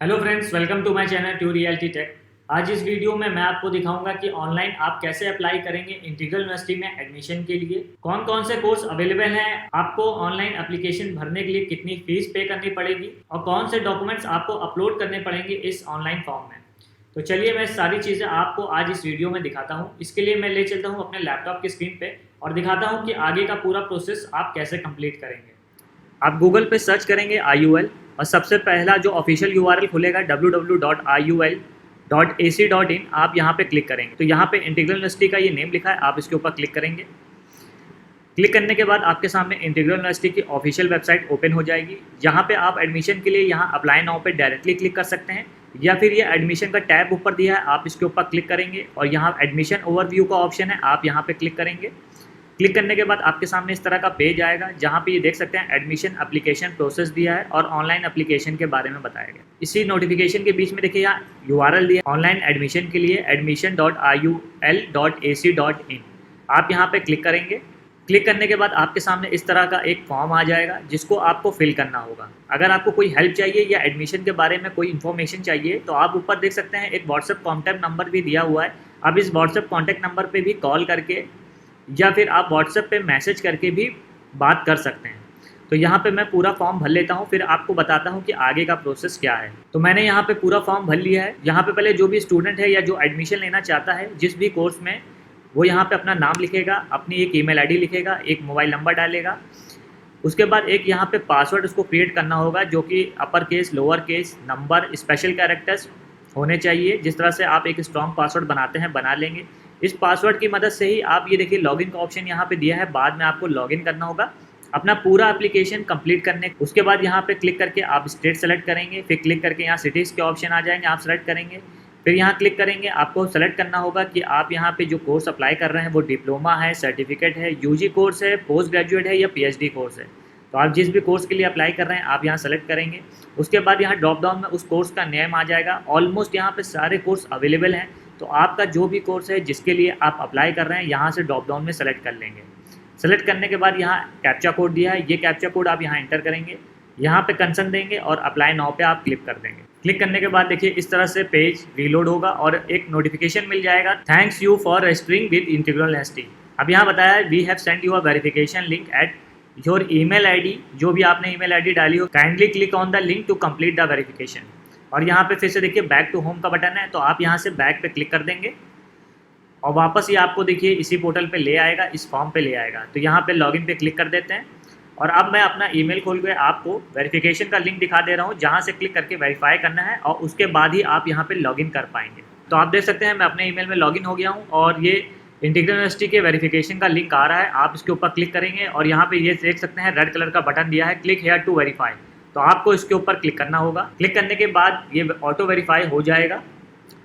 Hello friends, welcome to my channel True Reality Tech. आज इस video में मैं आपको दिखाऊंगा कि ऑनलाइन आप कैसे अप्लाई करेंगे इंटीग्रल यूनिवर्सिटी में एडमिशन के लिए, कौन कौन से कोर्स अवेलेबल हैं, आपको ऑनलाइन एप्लीकेशन भरने के लिए कितनी फीस पे करनी पड़ेगी और कौन से डॉक्यूमेंट्स आपको अपलोड करने पड़ेंगे इस ऑनलाइन फॉर्म में। तो चलिए मैं सारी चीज़ें आपको आज इस वीडियो में दिखाता हूँ। इसके लिए मैं ले चलता हूँ अपने लैपटॉप की स्क्रीन पे और दिखाता हूँ कि आगे का पूरा प्रोसेस आप कैसे कंप्लीट करेंगे। आप गूगल पे सर्च करेंगे IUL और सबसे पहला जो ऑफिशियल URL खुलेगा www.iul.ac.in, आप यहाँ पे क्लिक करेंगे तो यहाँ पे इंटीग्रल यूनिवर्सिटी का ये नेम लिखा है, आप इसके ऊपर क्लिक करेंगे। क्लिक करने के बाद आपके सामने इंटीग्रल यूनिवर्सिटी की ऑफिशियल वेबसाइट ओपन हो जाएगी। यहाँ पे आप एडमिशन के लिए यहाँ अप्लाई नाउ पे डायरेक्टली क्लिक कर सकते हैं या फिर ये एडमिशन का टैब ऊपर दिया है, आप इसके ऊपर क्लिक करेंगे और यहाँ एडमिशन ओवरव्यू का ऑप्शन है, आप यहाँ पे क्लिक करेंगे। क्लिक करने के बाद आपके सामने इस तरह का पेज आएगा जहाँ पे ये देख सकते हैं एडमिशन एप्लीकेशन प्रोसेस दिया है और ऑनलाइन एप्लीकेशन के बारे में बताया गया। इसी नोटिफिकेशन के बीच में देखिए यहाँ URL दिया है ऑनलाइन एडमिशन के लिए admission.iul.ac.in, आप यहाँ पे क्लिक करेंगे। क्लिक करने के बाद आपके सामने इस तरह का एक फॉर्म आ जाएगा जिसको आपको फिल करना होगा। अगर आपको कोई हेल्प चाहिए या एडमिशन के बारे में कोई इन्फॉर्मेशन चाहिए तो आप ऊपर देख सकते हैं एक व्हाट्सएप कॉन्टैक्ट नंबर भी दिया हुआ है। आप इस व्हाट्सएप कॉन्टैक्ट नंबर पर भी कॉल करके या फिर आप व्हाट्सएप पे मैसेज करके भी बात कर सकते हैं। तो यहाँ पे मैं पूरा फॉर्म भर लेता हूँ, फिर आपको बताता हूँ कि आगे का प्रोसेस क्या है। तो मैंने यहाँ पे पूरा फॉर्म भर लिया है। यहाँ पे पहले जो भी स्टूडेंट है या जो एडमिशन लेना चाहता है जिस भी कोर्स में, वो यहाँ पे अपना नाम लिखेगा, अपनी एक ईमेल आईडी लिखेगा, एक मोबाइल नंबर डालेगा। उसके बाद एक यहाँ पे पासवर्ड उसको क्रिएट करना होगा जो कि upper case, lower case, number, special characters होने चाहिए। जिस तरह से आप एक स्ट्रॉन्ग पासवर्ड बनाते हैं बना लेंगे। इस पासवर्ड की मदद से ही आप ये देखिए लॉगिन का ऑप्शन यहाँ पे दिया है, बाद में आपको लॉगिन करना होगा अपना पूरा एप्लीकेशन कंप्लीट करने। उसके बाद यहाँ पे क्लिक करके आप स्टेट सेलेक्ट करेंगे, फिर क्लिक करके यहाँ सिटीज़ के ऑप्शन आ जाएंगे, आप सेलेक्ट करेंगे। फिर यहाँ क्लिक करेंगे, आपको सेलेक्ट करना होगा कि आप यहाँ पे जो कोर्स अप्लाई कर रहे हैं वो डिप्लोमा है, सर्टिफिकेट है, UG कोर्स है, पोस्ट ग्रेजुएट है या PhD कोर्स है। तो आप जिस भी कोर्स के लिए अप्लाई कर रहे हैं आप यहाँ सेलेक्ट करेंगे। उसके बाद यहाँ ड्रॉप डाउन में उस कोर्स का नेम आ जाएगा। ऑलमोस्ट यहाँ पे सारे कोर्स अवेलेबल हैं, तो आपका जो भी कोर्स है जिसके लिए आप अप्लाई कर रहे हैं यहाँ से ड्रॉप डाउन में सेलेक्ट कर लेंगे। सेलेक्ट करने के बाद यहाँ कैप्चा कोड दिया है, ये कैप्चा कोड आप यहाँ एंटर करेंगे, यहाँ पे कंसर्न देंगे और अप्लाई नाउ पे आप क्लिक कर देंगे। क्लिक करने के बाद देखिए इस तरह से पेज रीलोड होगा और एक नोटिफिकेशन मिल जाएगा, thanks you for registering with Integral University. अब यहाँ बताया है we have sent you a verification link at your email ID, जो भी आपने ईमेल आईडी डाली हो, kindly click on the link to complete the verification. और यहाँ पे फिर से देखिए बैक टू होम का बटन है, तो आप यहाँ से बैक पे क्लिक कर देंगे और वापस ये आपको देखिए इसी पोर्टल पे ले आएगा, इस फॉर्म पे ले आएगा। तो यहाँ पे लॉगिन पे क्लिक कर देते हैं और अब मैं अपना ईमेल खोल के आपको वेरिफिकेशन का लिंक दिखा दे रहा हूँ जहाँ से क्लिक करके वेरीफाई करना है और उसके बाद ही आप यहाँ पे लॉगिन कर पाएंगे। तो आप देख सकते हैं मैं अपने ईमेल में लॉगिन हो गया हूँ और ये इंटीग्रल यूनिवर्सिटी के वेरिफिकेशन का लिंक आ रहा है। आप इसके ऊपर क्लिक करेंगे और यहाँ पे ये देख सकते हैं रेड कलर का बटन दिया है, क्लिक हेयर टू वेरीफाई। तो आपको इसके ऊपर क्लिक करना होगा। क्लिक करने के बाद ये ऑटो वेरीफाई हो जाएगा।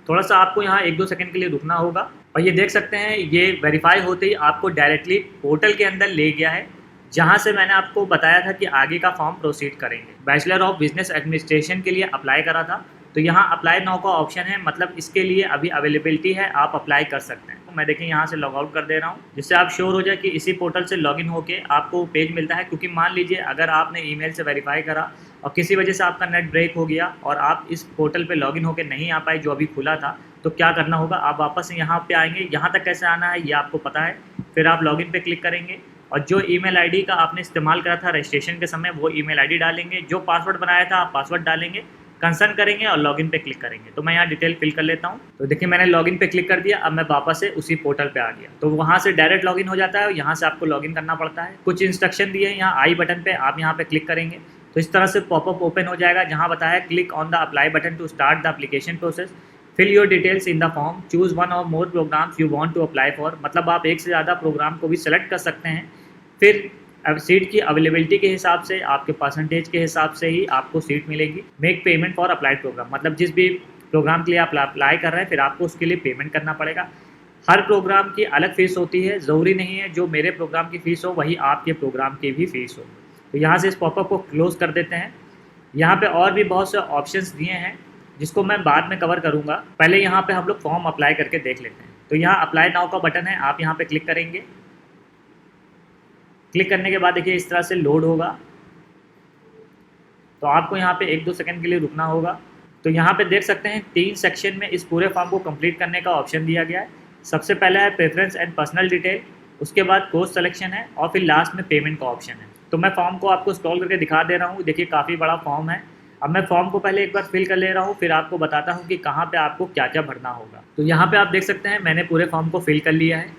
थोड़ा सा आपको यहाँ 1-2 सेकंड के लिए रुकना होगा और ये देख सकते हैं ये वेरीफाई होते ही आपको डायरेक्टली पोर्टल के अंदर ले गया है जहाँ से मैंने आपको बताया था कि आगे का फॉर्म प्रोसीड करेंगे। बैचलर ऑफ बिजनेस एडमिनिस्ट्रेशन के लिए अप्लाई करा था, तो यहाँ अप्लाई नाउ का ऑप्शन है, मतलब इसके लिए अभी अवेलेबिलिटी है, आप अप्लाई कर सकते हैं। तो मैं देखिए यहाँ से लॉग आउट कर दे रहा हूँ जिससे आप श्योर हो जाए कि इसी पोर्टल से लॉगिन होके आपको पेज मिलता है। क्योंकि मान लीजिए अगर आपने ईमेल से वेरीफाई करा और किसी वजह से आपका नेट ब्रेक हो गया और आप इस पोर्टल पे लॉगिन होकर नहीं आ पाए जो अभी खुला था, तो क्या करना होगा, आप वापस यहाँ पे आएंगे। यहाँ तक कैसे आना है ये आपको पता है। फिर आप लॉगिन पे क्लिक करेंगे और जो ईमेल आईडी का आपने इस्तेमाल करा था रजिस्ट्रेशन के समय वो ईमेल आईडी डालेंगे, जो पासवर्ड बनाया था आप पासवर्ड डालेंगे, कंसर्न करेंगे और लॉगिन पे क्लिक करेंगे। तो मैं यहाँ डिटेल फिल कर लेता हूँ। तो देखिए मैंने लॉगिन पे क्लिक कर दिया, अब मैं वापस से उसी पोर्टल पे आ गया। तो वहाँ से डायरेक्ट लॉगिन हो जाता है और यहाँ से आपको लॉगिन करना पड़ता है। कुछ इंस्ट्रक्शन दिए हैं यहाँ आई बटन पे, आप यहाँ पे क्लिक करेंगे तो इस तरह से पॉपअप ओपन हो जाएगा जहाँ बताया click on the apply button to start the application process, fill your details in the form, choose one or more programmes you want to apply for. मतलब आप एक से ज़्यादा प्रोग्राम को भी सेलेक्ट कर सकते हैं। फिर अब सीट की अवेलेबिलिटी के हिसाब से, आपके परसेंटेज के हिसाब से ही आपको सीट मिलेगी। Make payment for applied programme, मतलब जिस भी प्रोग्राम के लिए आप अप्लाई कर रहे हैं फिर आपको उसके लिए पेमेंट करना पड़ेगा। हर प्रोग्राम की अलग फ़ीस होती है, ज़रूरी नहीं है जो मेरे प्रोग्राम की फ़ीस हो वही आपके प्रोग्राम की भी फ़ीस हो। तो यहाँ से इस पॉपअप को क्लोज़ कर देते हैं। यहाँ पे और भी बहुत से ऑप्शंस दिए हैं जिसको मैं बाद में कवर करूँगा। पहले यहाँ पे हम लोग फॉर्म अप्लाई करके देख लेते हैं। तो यहाँ अप्लाई नाउ का बटन है, आप यहाँ पे क्लिक करेंगे। क्लिक करने के बाद देखिए इस तरह से लोड होगा, तो आपको यहाँ पे 1-2 सेकंड के लिए रुकना होगा। तो यहाँ पे देख सकते हैं 3 सेक्शन में इस पूरे फॉर्म को कंप्लीट करने का ऑप्शन दिया गया है। सबसे पहला है प्रेफरेंस एंड पर्सनल डिटेल, उसके बाद कोर्स सिलेक्शन है और फिर लास्ट में पेमेंट का ऑप्शन है। तो मैं फॉर्म को आपको स्क्रॉल करके दिखा दे रहा हूँ। देखिए काफ़ी बड़ा फॉर्म है। अब मैं फॉर्म को पहले एक बार फिल कर ले रहा हूँ, फिर आपको बताता हूँ कि कहाँ पे आपको क्या क्या भरना होगा। तो यहाँ पे आप देख सकते हैं मैंने पूरे फॉर्म को फिल कर लिया है।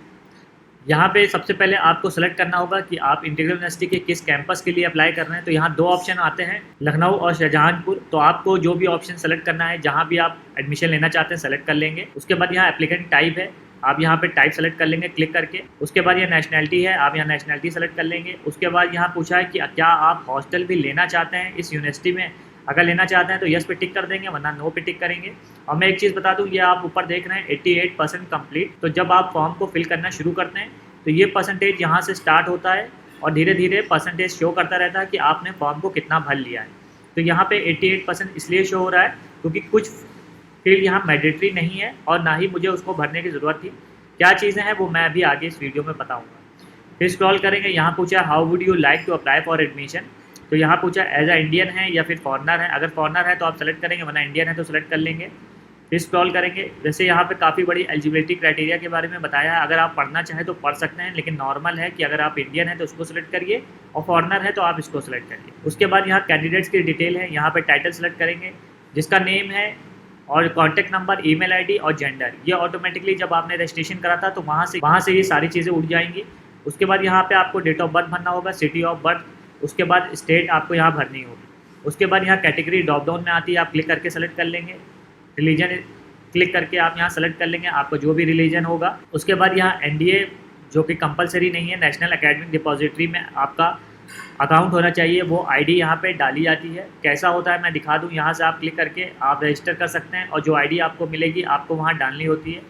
यहाँ पे सबसे पहले आपको सेलेक्ट करना होगा कि आप इंटीग्रल यूनिवर्सिटी के किस कैंपस के लिए अप्लाई कर रहे हैं। तो यहाँ 2 ऑप्शन आते हैं, लखनऊ और शाहजहांपुर। तो आपको जो भी ऑप्शन सेलेक्ट करना है, जहाँ भी आप एडमिशन लेना चाहते हैं सेलेक्ट कर लेंगे। उसके बाद यहाँ एप्लीकेंट टाइप है, आप यहाँ पे टाइप सेलेक्ट कर लेंगे क्लिक करके। उसके बाद ये नेशनैलिटी है, आप यहाँ नेशनैलिटी सेलेक्ट कर लेंगे। उसके बाद यहाँ पूछा है कि क्या आप हॉस्टल भी लेना चाहते हैं इस यूनिवर्सिटी में। अगर लेना चाहते हैं तो यस पे टिक कर देंगे, वरना नो पे टिक करेंगे। और मैं एक चीज़ बता दूँ, ये आप ऊपर देख रहे हैं 88% कंप्लीट। तो जब आप फॉर्म को फिल करना शुरू करते हैं तो ये परसेंटेज यहाँ से स्टार्ट होता है और धीरे धीरे परसेंटेज शो करता रहता है कि आपने फॉर्म को कितना भर लिया है। तो यहाँ पे 88% इसलिए शो हो रहा है क्योंकि कुछ फील्ड यहाँ मैंडेटरी नहीं है और ना ही मुझे उसको भरने की ज़रूरत थी। क्या चीज़ें हैं वो मैं अभी आगे इस वीडियो में बताऊँगा। फिर स्क्रॉल करेंगे, यहाँ पूछा how would you like to apply for admission. तो यहाँ पूछा एज अ इंडियन है या फिर फॉरनर है। अगर फॉरनर है तो आप सेलेक्ट करेंगे, वरना इंडियन है तो सेलेक्ट कर लेंगे। फिर स्क्रॉल करेंगे, जैसे यहाँ पे काफ़ी बड़ी एलिजिबिलिटी क्राइटेरिया के बारे में बताया है। अगर आप पढ़ना चाहें तो पढ़ सकते हैं, लेकिन नॉर्मल है कि अगर आप इंडियन है तो उसको सेलेक्ट करिए और फॉरनर है तो आप इसको सेलेक्ट करिए। उसके बाद यहाँ कैंडिडेट्स की डिटेल है, यहाँ पे टाइटल सेलेक्ट करेंगे, जिसका नेम है और कॉन्टैक्ट नंबर, ईमेल आईडी और जेंडर। ये ऑटोमेटिकली जब आपने रजिस्ट्रेशन करा था तो वहाँ से ये सारी चीज़ें उड़ जाएंगी। उसके बाद यहाँ पे आपको डेट ऑफ बर्थ भरना होगा, सिटी ऑफ बर्थ, उसके बाद स्टेट आपको यहाँ भरनी होगी। उसके बाद यहाँ कैटेगरी ड्रॉप डाउन में आती है, आप क्लिक करके सेलेक्ट कर लेंगे। रिलीजन क्लिक करके आप यहाँ सेलेक्ट कर लेंगे, आपको जो भी रिलीजन होगा। उसके बाद यहाँ एनडीए जो कि कंपलसरी नहीं है, नेशनल एकेडमिक डिपॉजिटरी में आपका अकाउंट होना चाहिए, वो आईडी यहाँ पे डाली जाती है। कैसा होता है मैं दिखा दूँ, यहाँ से आप क्लिक करके आप रजिस्टर कर सकते हैं और जो आईडी आपको मिलेगी आपको वहाँ डालनी होती है,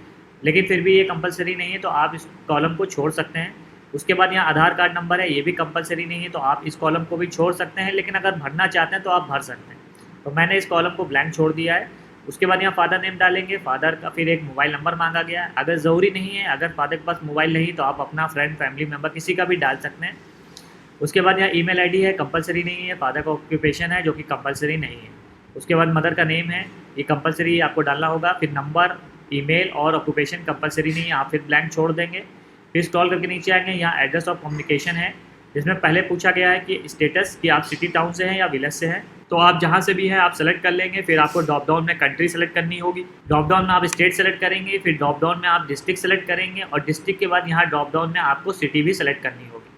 लेकिन फिर भी ये कंपलसरी नहीं है तो आप इस कॉलम को छोड़ सकते हैं। उसके बाद यहाँ आधार कार्ड नंबर है, ये भी कंपलसरी नहीं है तो आप इस कॉलम को भी छोड़ सकते हैं, लेकिन अगर भरना चाहते हैं तो आप भर सकते हैं। तो मैंने इस कॉलम को ब्लैंक छोड़ दिया है। उसके बाद यहाँ फादर नेम डालेंगे, फादर का फिर एक मोबाइल नंबर मांगा गया है। अगर ज़रूरी नहीं है, अगर फादर के पास मोबाइल नहीं तो आप अपना फ्रेंड, फैमिली मेम्बर किसी का भी डाल सकते हैं। उसके बाद यहाँ ईमेल आईडी है, कंपलसरी नहीं है। फादर का ऑक्यूपेशन है जो कि कंपलसरी नहीं है। उसके बाद मदर का नेम है, ये कंपलसरी आपको डालना होगा। फिर नंबर, ईमेल और ऑक्यूपेशन कंपलसरी नहीं है, आप फिर ब्लैंक छोड़ देंगे। फिर स्क्रॉल करके नीचे आएंगे, यहाँ एड्रेस ऑफ कम्युनिकेशन है, जिसमें पहले पूछा गया है कि स्टेटस कि आप सिटी टाउन से हैं या विलेज से हैं। तो आप जहाँ से भी हैं आप सेलेक्ट कर लेंगे। फिर आपको ड्रॉप डाउन में कंट्री सेलेक्ट करनी होगी, ड्रॉप डाउन में आप स्टेट सेलेक्ट करेंगे, फिर ड्रॉप डाउन में आप डिस्ट्रिक्ट सेलेक्ट करेंगे और डिस्ट्रिक्ट के बाद यहाँ ड्रॉप डाउन में आपको सिटी भी सेलेक्ट करनी होगी।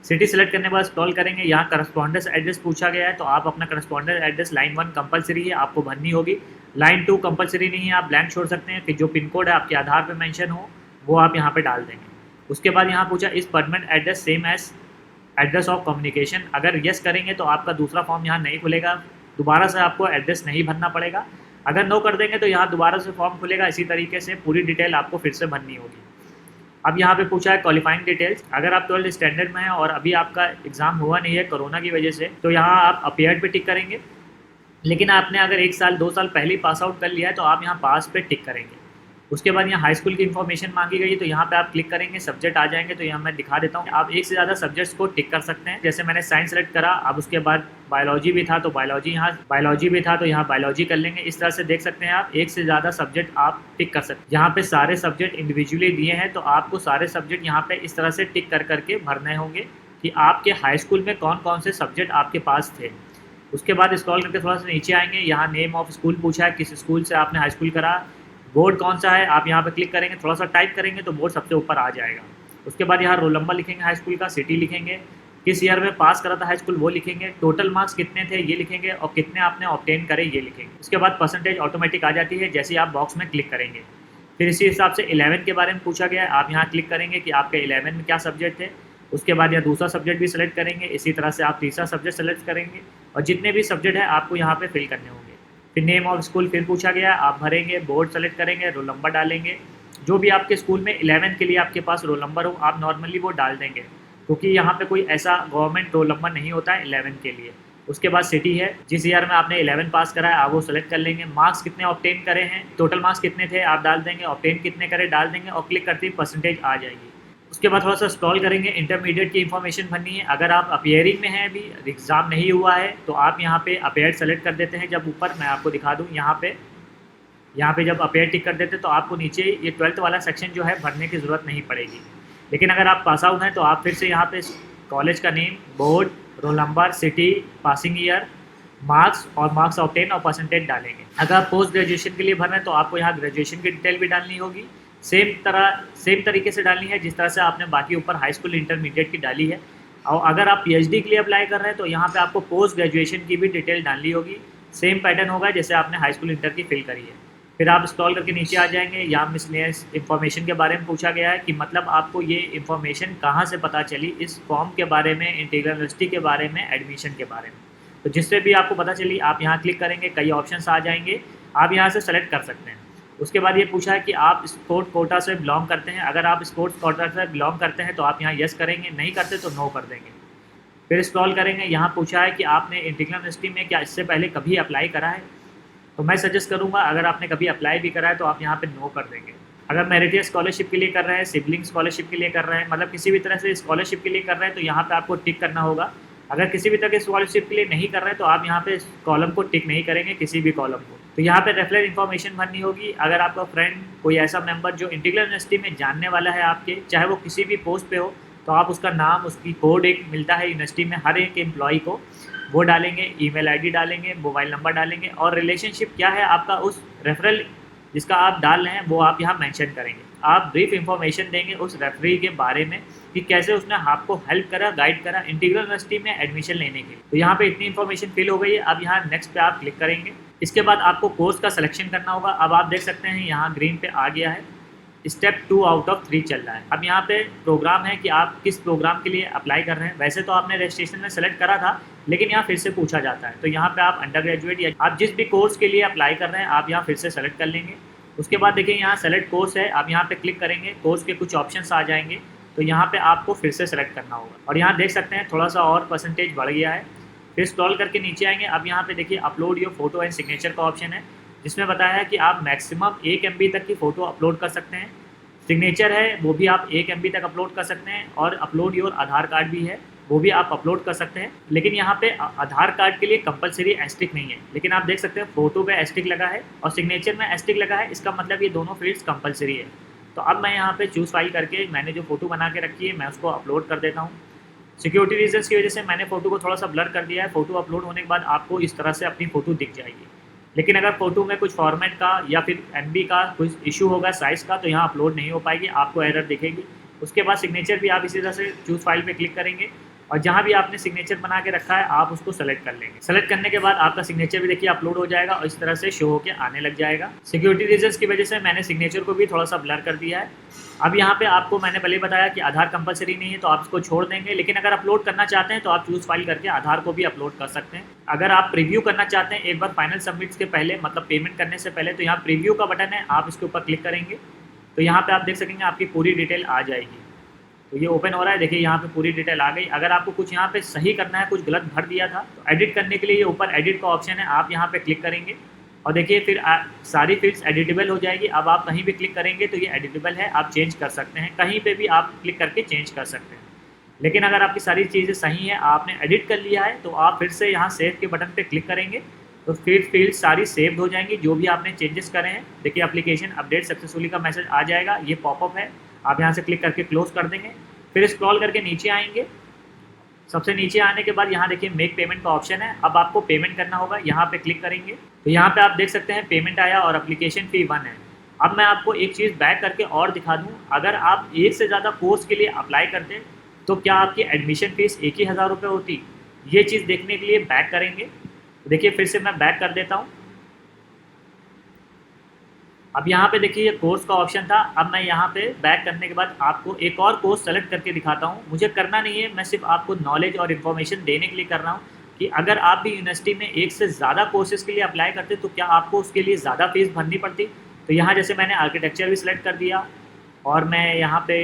सिटी सेलेक्ट करने के बाद स्क्रॉल करेंगे, यहाँ करस्पॉन्डेंस एड्रेस पूछा गया है तो आप अपना करस्पॉन्डेंस एड्रेस लाइन 1 कंपलसरी है, आपको भरनी होगी। लाइन 2 कंपलसरी नहीं है, आप ब्लैंक छोड़ सकते हैं। फिर जो पिन कोड है आपके आधार पर मेंशन हो वो आप यहाँ पे डाल देंगे। उसके बाद यहाँ पूछा इस permanent address same as address of communication. अगर यस करेंगे तो आपका दूसरा फॉर्म यहाँ नहीं खुलेगा, दोबारा से आपको एड्रेस नहीं भरना पड़ेगा। अगर नो कर देंगे तो यहाँ दोबारा से फॉर्म खुलेगा। इसी तरीके से पूरी डिटेल आपको फिर से भरनी होगी। अब यहाँ पे पूछा है क्वालिफाइंग डिटेल्स। अगर आप 12th स्टैंडर्ड में हैं और अभी आपका एग्ज़ाम हुआ नहीं है कोरोना की वजह से, तो यहाँ आप अपीयर्ड पे टिक करेंगे। लेकिन आपने अगर 1 साल 2 साल पहले ही पास आउट कर लिया है तो आप यहाँ पास पे टिक करेंगे। उसके बाद यहाँ हाई स्कूल की इन्फॉर्मेशन मांगी गई है तो यहाँ पे आप क्लिक करेंगे, सब्जेक्ट आ जाएंगे। तो यहाँ मैं दिखा देता हूँ, आप एक से ज़्यादा सब्जेक्ट्स को टिक कर सकते हैं। जैसे मैंने साइंस सेलेक्ट करा, अब उसके बाद बायोलॉजी भी था तो बायोलॉजी भी था तो यहाँ बायोलॉजी कर लेंगे। इस तरह से देख सकते हैं आप एक से ज़्यादा सब्जेक्ट आप टिक कर सकते हैं। यहाँ पे सारे सब्जेक्ट इंडिविजुअली दिए हैं तो आपको सारे सब्जेक्ट यहाँ पे इस तरह से टिक कर करके भरने होंगे कि आपके हाई स्कूल में कौन कौन से सब्जेक्ट आपके पास थे। उसके बाद स्क्रॉल करके थोड़ा सा नीचे आएंगे, यहाँ नेम ऑफ स्कूल पूछा है, किस स्कूल से आपने हाई स्कूल करा, बोर्ड कौन सा है, आप यहाँ पे क्लिक करेंगे, थोड़ा सा टाइप करेंगे तो बोर्ड सबसे ऊपर आ जाएगा। उसके बाद यहाँ रोल नंबर लिखेंगे हाई स्कूल का, सिटी लिखेंगे, किस ईयर में पास करा था हाई स्कूल वो लिखेंगे, टोटल मार्क्स कितने थे ये लिखेंगे और कितने आपने ऑब्टेन करे ये लिखेंगे। उसके बाद परसेंटेज ऑटोमेटिक आ जाती है जैसे आप बॉक्स में क्लिक करेंगे। फिर इसी हिसाब से 11 के बारे में पूछा गया है, आप यहाँ क्लिक करेंगे कि आपके 11 में क्या सब्जेक्ट थे। उसके बाद यहाँ दूसरा सब्जेक्ट भी सेलेक्ट करेंगे, इसी तरह से आप तीसरा सब्जेक्ट सेलेक्ट करेंगे और जितने भी सब्जेक्ट हैं आपको यहाँ पे फिल करने होंगे। फिर नेम ऑफ स्कूल फिर पूछा गया, आप भरेंगे, बोर्ड सेलेक्ट करेंगे, रोल नंबर डालेंगे। जो भी आपके स्कूल में 11 के लिए आपके पास रोल नंबर हो आप नॉर्मली वो डाल देंगे, क्योंकि यहाँ पे कोई ऐसा गवर्नमेंट रोल नंबर नहीं होता है 11 के लिए। उसके बाद सिटी है, जिस ईयर में आपने 11 पास करा है आप वो सेलेक्ट कर लेंगे। मार्क्स कितने ऑब्टेन करे हैं, टोटल मार्क्स कितने थे आप डाल देंगे, ऑब्टेन कितने करे डाल देंगे और क्लिक करते ही परसेंटेज आ जाएगी। उसके बाद थोड़ा सा स्क्रॉल करेंगे, इंटरमीडिएट की इन्फॉर्मेशन भरनी है। अगर आप अपीयरिंग में हैं, अभी एग्ज़ाम नहीं हुआ है, तो आप यहाँ पे अपीयर सेलेक्ट कर देते हैं। जब ऊपर मैं आपको दिखा दूँ, यहाँ पे जब अपीयर टिक कर देते हैं तो आपको नीचे ये 12th वाला सेक्शन जो है भरने की ज़रूरत नहीं पड़ेगी। लेकिन अगर आप पास आउट हैं तो आप फिर से यहाँ पे कॉलेज का name, board, roll number, city, passing year, marks और मार्क्स ऑब्टेन और परसेंटेज डालेंगे। अगर आप पोस्ट ग्रेजुएशन के लिए भर रहे हैं तो आपको यहाँ ग्रेजुएशन की डिटेल भी डालनी होगी। सेम तरीके से डालनी है जिस तरह से आपने बाकी ऊपर हाई स्कूल इंटरमीडिएट की डाली है। और अगर आप पीएचडी के लिए अप्लाई कर रहे हैं तो यहाँ पे आपको पोस्ट ग्रेजुएशन की भी डिटेल डालनी होगी। सेम पैटर्न होगा जैसे आपने हाई स्कूल इंटर की फिल करी है। फिर आप स्क्रॉल करके नीचे आ जाएंगे, यहाँ मिसलेनियस इन्फॉर्मेशन के बारे में पूछा गया है कि मतलब आपको ये इन्फॉर्मेशन कहाँ से पता चली, इस फॉर्म के बारे में, इंटीग्रल यूनिवर्सिटी के बारे में, एडमिशन के बारे में। तो जिससे भी आपको पता चली आप यहाँ क्लिक करेंगे, कई ऑप्शंस आ जाएंगे, आप यहाँ से सेलेक्ट कर सकते हैं। उसके बाद ये पूछा है कि आप स्पोर्ट कोटा से बिलोंग करते हैं। अगर आप स्पोर्ट्स कोटा से बिलोंग करते हैं तो आप यहाँ यस करेंगे, नहीं करते तो नो कर देंगे। फिर स्क्रॉल करेंगे, यहाँ पूछा है कि आपने इंटीग्रल यूनिवर्सिटी में क्या इससे पहले कभी अप्लाई करा है। तो मैं सजेस्ट करूँगा अगर आपने कभी अप्लाई भी करा है तो आप यहाँ पे नो कर देंगे। अगर मेरिटियस स्कॉलरशिप के लिए कर रहे हैं, सिबलिंग स्कॉलरशिप के लिए कर रहे हैं, मतलब किसी भी तरह से स्कॉलरशिप के लिए कर रहे हैं तो यहाँ पे आपको टिक करना होगा। अगर किसी भी तरह के स्कॉलरशिप के लिए नहीं कर रहे हैं तो आप यहाँ पे कॉलम को टिक नहीं करेंगे, किसी भी कॉलम को। तो यहाँ पे रेफरल इन्फॉर्मेशन भरनी होगी। अगर आपका फ्रेंड कोई ऐसा मेंबर जो इंटीग्रल यूनिवर्सिटी में जानने वाला है आपके, चाहे वो किसी भी पोस्ट पे हो, तो आप उसका नाम, उसकी कोड एक मिलता है यूनिवर्सिटी में हर एक एम्प्लॉय को, वो डालेंगे, ईमेल आईडी डालेंगे, मोबाइल नंबर डालेंगे और रिलेशनशिप क्या है आपका उस रेफरल जिसका आप डाल रहे हैं वो आप यहाँ मेंशन करेंगे। आप ब्रीफ इंफॉर्मेशन देंगे उस रेफरी के बारे में कि कैसे उसने आपको हेल्प करा, गाइड करा इंटीग्रल यूनिवर्सिटी में एडमिशन लेने के लिए। तो यहाँ पे इतनी इन्फॉर्मेशन फिल हो गई है। अब यहाँ नेक्स्ट पे आप क्लिक करेंगे। इसके बाद आपको कोर्स का सिलेक्शन करना होगा। अब आप देख सकते हैं यहाँ ग्रीन पे आ गया है, स्टेप 2 आउट ऑफ 3 चल रहा है। अब यहाँ पे प्रोग्राम है कि आप किस प्रोग्राम के लिए अप्लाई कर रहे हैं। वैसे तो आपने रजिस्ट्रेशन में सेलेक्ट करा था, लेकिन यहाँ फिर से पूछा जाता है। तो यहाँ पे आप अंडर ग्रेजुएट या आप जिस भी कोर्स के लिए अप्लाई कर रहे हैं आप यहाँ फिर से सेलेक्ट कर लेंगे। उसके बाद देखिए यहाँ सेलेक्ट कोर्स है, आप यहाँ पे क्लिक करेंगे, कोर्स के कुछ ऑप्शंस आ जाएंगे, तो यहाँ पे आपको फिर से सेलेक्ट करना होगा। और यहाँ देख सकते हैं थोड़ा सा और परसेंटेज बढ़ गया है। फिर स्क्रॉल करके नीचे आएंगे। अब यहाँ पे देखिए upload your photo and signature का ऑप्शन है, जिसमें बताया है कि आप मैक्सिमम 1 MB तक की फ़ोटो अपलोड कर सकते हैं। सिग्नेचर है वो भी आप 1 MB तक अपलोड कर सकते हैं। और अपलोड योर आधार कार्ड भी है, वो भी आप अपलोड कर सकते हैं। लेकिन यहाँ पे आधार कार्ड के लिए कंपलसरी एस्टिक नहीं है, लेकिन आप देख सकते हैं फ़ोटो पे एस्टिक लगा है और सिग्नेचर में एस्टिक लगा है। इसका मतलब ये दोनों फील्ड्स कंपलसरी है। तो अब मैं यहाँ पे चूज़ फाइल करके मैंने जो फ़ोटो बना के रखी है मैं उसको अपलोड कर देता हूँ। सिक्योरिटी रीजन्स की वजह से मैंने फ़ोटो को थोड़ा सा ब्लर कर दिया है। फ़ोटो अपलोड होने के बाद आपको इस तरह से अपनी फ़ोटो दिख जाएगी। लेकिन अगर फ़ोटो में कुछ फॉर्मेट का या फिर MB का कुछ इशू होगा साइज़ का, तो यहाँ अपलोड नहीं हो पाएगी, आपको एरर दिखेगी। उसके बाद सिग्नेचर भी आप इसी तरह से चूज़ फाइल पे क्लिक करेंगे और जहाँ भी आपने सिग्नेचर बना के रखा है आप उसको सेलेक्ट कर लेंगे। सेलेक्ट करने के बाद आपका सिग्नेचर भी देखिए अपलोड हो जाएगा और इस तरह से शो होकर आने लग जाएगा। सिक्योरिटी रीजन्स की वजह से मैंने सिग्नेचर को भी थोड़ा सा ब्लर कर दिया है। अब यहाँ पे आपको मैंने पहले बताया कि आधार कंपलसरी नहीं है तो आप इसको छोड़ देंगे, लेकिन अगर अपलोड करना चाहते हैं तो आप चूज़ फाइल करके आधार को भी अपलोड कर सकते हैं। अगर आप प्रीव्यू करना चाहते हैं एक बार फाइनल सबमिट के पहले, मतलब पेमेंट करने से पहले, तो यहाँ प्रीव्यू का बटन है, आप इसके ऊपर क्लिक करेंगे तो यहाँ पे आप देख सकेंगे आपकी पूरी डिटेल आ जाएगी। तो ये ओपन हो रहा है, देखिए यहाँ पे पूरी डिटेल आ गई। अगर आपको कुछ यहाँ पे सही करना है, कुछ गलत भर दिया था, तो एडिट करने के लिए ये ऊपर एडिट का ऑप्शन है, आप यहाँ पे क्लिक करेंगे और देखिए फिर सारी फील्ड्स एडिटेबल हो जाएगी। अब आप कहीं भी क्लिक करेंगे तो ये एडिटेबल है, आप चेंज कर सकते हैं, कहीं पे भी आप क्लिक करके चेंज कर सकते हैं। लेकिन अगर आपकी सारी चीज़ें सही हैं, आपने एडिट कर लिया है, तो आप फिर से यहाँ सेव के बटन पे क्लिक करेंगे तो फिर फील्ड सारी सेव हो जाएंगी जो भी आपने चेंजेस करे हैं। देखिए एप्लीकेशन अपडेट सक्सेसफुली का मैसेज आ जाएगा, ये पॉपअप है, आप यहाँ से क्लिक करके क्लोज कर देंगे। फिर स्क्रॉल करके नीचे आएंगे। सबसे नीचे आने के बाद यहाँ देखिए मेक पेमेंट का ऑप्शन है, अब आपको पेमेंट करना होगा, यहाँ पे क्लिक करेंगे तो यहाँ पे आप देख सकते हैं पेमेंट आया और एप्लीकेशन फ़ी 1 है। अब मैं आपको एक चीज़ बैक करके और दिखा दूँ, अगर आप एक से ज़्यादा कोर्स के लिए अप्लाई करते तो क्या आपकी एडमिशन फ़ीस एक ही 1000 रुपये होती? ये चीज़ देखने के लिए बैक करेंगे। देखिए फिर से मैं बैक कर देता हूँ। अब यहाँ पे देखिए ये कोर्स का ऑप्शन था। अब मैं यहाँ पे बैक करने के बाद आपको एक और कोर्स सेलेक्ट करके दिखाता हूँ। मुझे करना नहीं है, मैं सिर्फ आपको नॉलेज और इन्फॉर्मेशन देने के लिए कर रहा हूँ कि अगर आप भी यूनिवर्सिटी में एक से ज़्यादा कोर्सेज़ के लिए अप्लाई करते तो क्या आपको उसके लिए ज़्यादा फीस भरनी पड़ती। तो यहाँ जैसे मैंने आर्किटेक्चर भी सिलेक्ट कर दिया और मैं यहाँ पे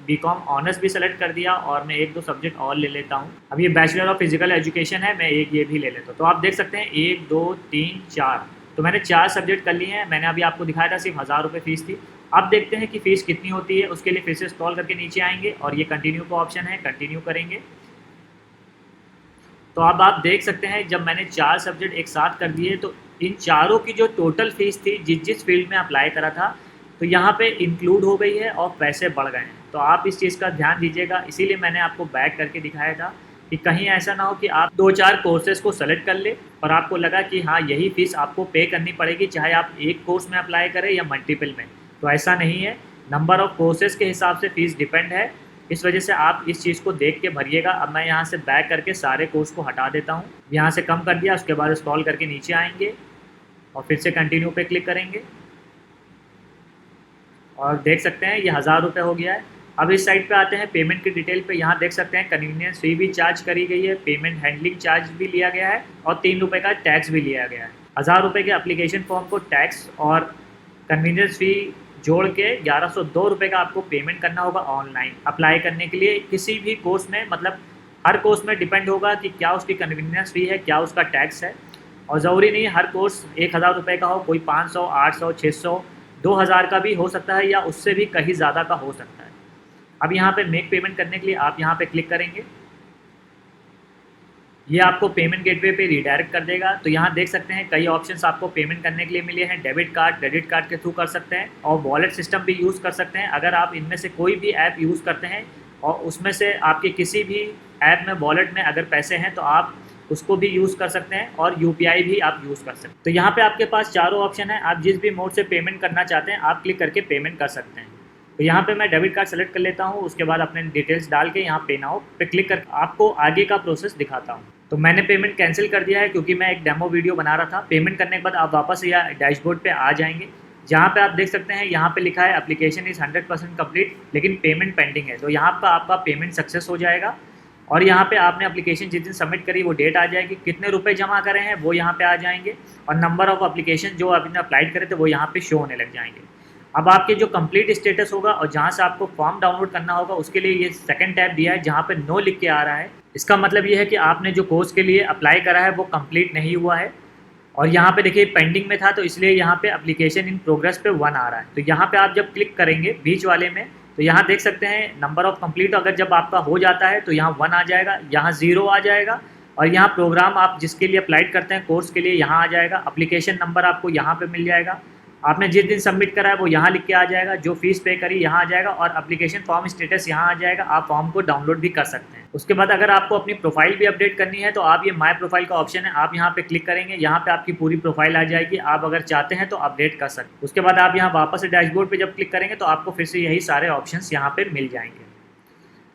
BCom ऑनर्स भी सेलेक्ट कर दिया और मैं 1-2 सब्जेक्ट और ले लेता हूँ। अब ये बैचलर ऑफ फिजिकल एजुकेशन है, मैं एक ये भी ले लेता हूँ। तो आप देख सकते हैं 1, 2, 3, 4, तो मैंने 4 सब्जेक्ट कर लिए हैं। मैंने अभी आपको दिखाया था सिर्फ 1000 रुपये फ़ीस थी। अब देखते हैं कि फ़ीस कितनी होती है। उसके लिए फिर से स्क्रॉल करके नीचे आएंगे और ये कंटिन्यू का ऑप्शन है, कंटिन्यू करेंगे। तो अब आप देख सकते हैं जब मैंने 4 सब्जेक्ट एक साथ कर दिए तो इन चारों की जो टोटल फ़ीस थी जिस फील्ड में अप्लाई करा था, तो यहाँ पे इंक्लूड हो गई है और पैसे बढ़ गए हैं। तो आप इस चीज़ का ध्यान दीजिएगा, इसीलिए मैंने आपको बैक करके दिखाया था कि कहीं ऐसा ना हो कि आप 2-4 कोर्सेज़ को सेलेक्ट कर ले और आपको लगा कि हाँ यही फ़ीस आपको पे करनी पड़ेगी, चाहे आप एक कोर्स में अप्लाई करें या मल्टीपल में। तो ऐसा नहीं है, नंबर ऑफ़ कोर्सेज़ के हिसाब से फ़ीस डिपेंड है। इस वजह से आप इस चीज़ को देख के भरिएगा। अब मैं यहाँ से बैक करके सारे कोर्स को हटा देता हूँ। यहाँ से कम कर दिया, उसके बाद स्क्रॉल करके नीचे आएंगे और फिर से कंटिन्यू पे क्लिक करेंगे और देख सकते हैं ये 1000 रुपये हो गया है। अब इस साइड पे आते हैं पेमेंट की डिटेल पे। यहाँ देख सकते हैं कन्वीनियंस फ़ी भी चार्ज करी गई है, पेमेंट हैंडलिंग चार्ज भी लिया गया है और 3 रुपये का टैक्स भी लिया गया है। 1000 रुपये के एप्लीकेशन फॉर्म को टैक्स और कन्वीनियंस फ़ी जोड़ के 1102 रुपये का आपको पेमेंट करना होगा ऑनलाइन अप्लाई करने के लिए किसी भी कोर्स में। मतलब हर कोर्स में डिपेंड होगा कि क्या उसकी कन्वीनियंस फ़ी है, क्या उसका टैक्स है। और ज़रूरी नहीं हर कोर्स 1000 रुपये का हो, कोई 500, 800, 600, 2000 का भी हो सकता है या उससे भी कहीं ज़्यादा का हो सकता है। अब यहाँ पे मेक पेमेंट करने के लिए आप यहाँ पे क्लिक करेंगे, ये आपको पेमेंट गेटवे पे रीडायरेक्ट कर देगा। तो यहाँ देख सकते हैं कई ऑप्शंस आपको पेमेंट करने के लिए मिले हैं। डेबिट कार्ड, क्रेडिट कार्ड के थ्रू कर सकते हैं और वॉलेट सिस्टम भी यूज़ कर सकते हैं। अगर आप इनमें से कोई भी ऐप यूज़ करते हैं और उसमें से आपके किसी भी ऐप में वॉलेट में अगर पैसे हैं तो आप उसको भी यूज़ कर सकते हैं और UPI भी आप यूज़ कर सकते हैं। तो यहाँ पे आपके पास चारों ऑप्शन है, आप जिस भी मोड से पेमेंट करना चाहते हैं आप क्लिक करके पेमेंट कर सकते हैं। तो यहाँ पे मैं डेबिट कार्ड सेलेक्ट कर लेता हूँ, उसके बाद अपने डिटेल्स डाल के यहाँ पे नाउ पे क्लिक कर आपको आगे का प्रोसेस दिखाता हूँ। तो मैंने पेमेंट कैंसिल कर दिया है क्योंकि मैं एक डेमो वीडियो बना रहा था। पेमेंट करने के बाद आप वापस या डैशबोर्ड पे आ जाएंगे, जहाँ पे आप देख सकते हैं यहाँ पे लिखा है एप्लीकेशन इज़ 100% कम्प्लीट, लेकिन पेमेंट पेंडिंग है। तो यहाँ पर आपका पेमेंट सक्सेस हो जाएगा और यहाँ पे आपने एप्लीकेशन जिस दिन सबमिट करी वो डेट आ जाएगी, कितने रुपए जमा करे हैं वो यहाँ पे आ जाएंगे और नंबर ऑफ एप्लीकेशन जो आपने अप्लाइड करे थे वो यहाँ पे शो होने लग जाएंगे। अब आपके जो कंप्लीट स्टेटस होगा और जहाँ से आपको फॉर्म डाउनलोड करना होगा उसके लिए ये सेकंड टैब दिया है जहाँ पे नो लिख के आ रहा है। इसका मतलब ये है कि आपने जो कोर्स के लिए अप्लाई करा है वो कंप्लीट नहीं हुआ है और यहाँ पे देखिए पेंडिंग में था तो इसलिए यहाँ पे एप्लीकेशन इन प्रोग्रेस पे 1 आ रहा है। तो यहाँ पे आप जब क्लिक करेंगे बीच वाले में तो यहाँ देख सकते हैं नंबर ऑफ़ कंप्लीट अगर जब आपका हो जाता है तो यहाँ 1 आ जाएगा, यहाँ 0 आ जाएगा और यहाँ प्रोग्राम आप जिसके लिए अप्लाइड करते हैं कोर्स के लिए यहाँ आ जाएगा। एप्लीकेशन नंबर आपको यहाँ पे मिल जाएगा, आपने जिस दिन सबमिट करा है वो यहाँ लिख के आ जाएगा, जो फीस पे करी यहाँ आ जाएगा और एप्लीकेशन फॉर्म स्टेटस यहाँ आ जाएगा। आप फॉर्म को डाउनलोड भी कर सकते हैं। उसके बाद अगर आपको अपनी प्रोफाइल भी अपडेट करनी है तो आप ये माय प्रोफाइल का ऑप्शन है, आप यहाँ पे क्लिक करेंगे, यहाँ पे आपकी पूरी प्रोफाइल आ जाएगी। आप अगर चाहते हैं तो अपडेट कर सकते हैं। उसके बाद आप यहाँ वापस से डैशबोर्ड पे जब क्लिक करेंगे तो आपको फिर से यही सारे ऑप्शंस यहाँ पे मिल जाएंगे।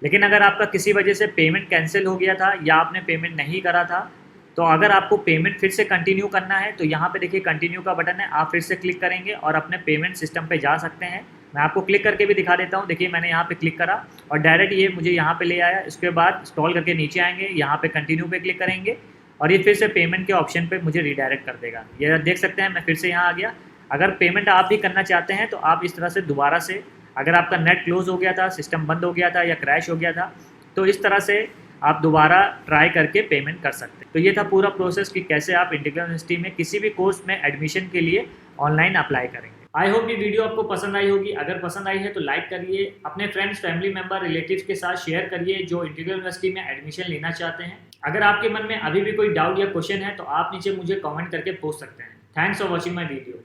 लेकिन अगर आपका किसी वजह से पेमेंट कैंसिल हो गया था या आपने पेमेंट नहीं करा था तो अगर आपको पेमेंट फिर से कंटिन्यू करना है तो यहाँ पे देखिए कंटिन्यू का बटन है, आप फिर से क्लिक करेंगे और अपने पेमेंट सिस्टम पे जा सकते हैं। मैं आपको क्लिक करके भी दिखा देता हूँ। देखिए मैंने यहाँ पे क्लिक करा और डायरेक्ट ये मुझे यहाँ पे ले आया। इसके बाद स्क्रॉल करके नीचे आएंगे, यहाँ पे कंटिन्यू पे क्लिक करेंगे और ये फिर से पेमेंट के ऑप्शन पे मुझे रीडायरेक्ट कर देगा। ये देख सकते हैं मैं फिर से यहाँ आ गया। अगर पेमेंट आप भी करना चाहते हैं तो आप इस तरह से दोबारा से, अगर आपका नेट क्लोज हो गया था, सिस्टम बंद हो गया था या क्रैश हो गया था तो इस तरह से आप दोबारा ट्राई करके पेमेंट कर सकते हैं। तो ये था पूरा प्रोसेस कि कैसे आप इंटीग्रल यूनिवर्सिटी में किसी भी कोर्स में एडमिशन के लिए ऑनलाइन अप्लाई करेंगे। आई होप ये वीडियो आपको पसंद आई होगी। अगर पसंद आई है तो लाइक करिए, अपने फ्रेंड्स, फैमिली मेंबर, रिलेटिव्स के साथ शेयर करिए जो इंटीग्रल यूनिवर्सिटी में एडमिशन लेना चाहते हैं। अगर आपके मन में अभी भी कोई डाउट या क्वेश्चन है तो आप नीचे मुझे कमेंट करके पूछ सकते हैं। Thanks for watching my video.